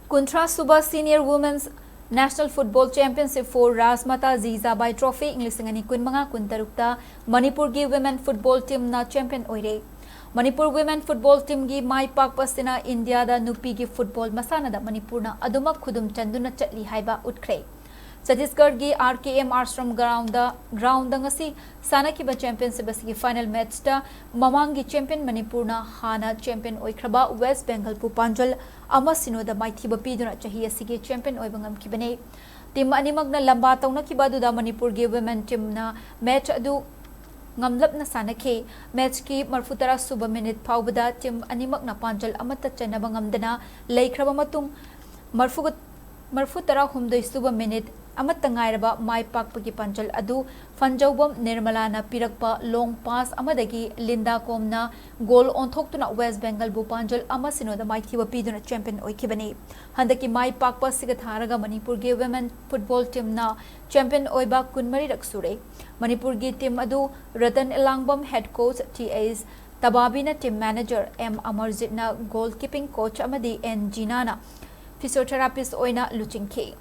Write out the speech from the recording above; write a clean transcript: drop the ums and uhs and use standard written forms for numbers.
Kuntra Suba Senior Women's National Football Championship for Rasmata Jijabai Trophy Inglisingani Kunmanga Kuntarukta Manipur gi Women Football Team na champion oire. Manipur Women Football Team gi Mai Pakpasina India da Nupi gi football masana da Manipur na aduma khudum chanduna chatli haiba utkre. Chhattisgarh gi RKM Arshram ground ngasi sanakiba championship asigi final match da mamangi champion Manipur na hana champion oikraba West Bengal pu panjal ama sinoda maithiba piduna Chahi asigi champion oibangam kibane. Team animag na lamba tawna kibadu da Manipur gi women team na match adu ngamlap na sanake match ki marfutara suba minute paubada team animag na panjal amata chanaba ngamdana laikraba matung marfutara humdoi suba minute amata ngairaba mai pakpagi panjal adu fanjaubam nirmala na pirakpa long pass amadagi linda komna goal onthoktuna West Bengal bu panjal ama sinoda maithiba piduna champion oikibani handaki mai pakpa sigatharaga Manipur ge women football team na champion oiba kunmari raksure Manipur ge team adu Ratan Elangbam head coach TAs Tababina team manager M Amarjit na goalkeeping coach amadi N Jinana physiotherapist oina luchingke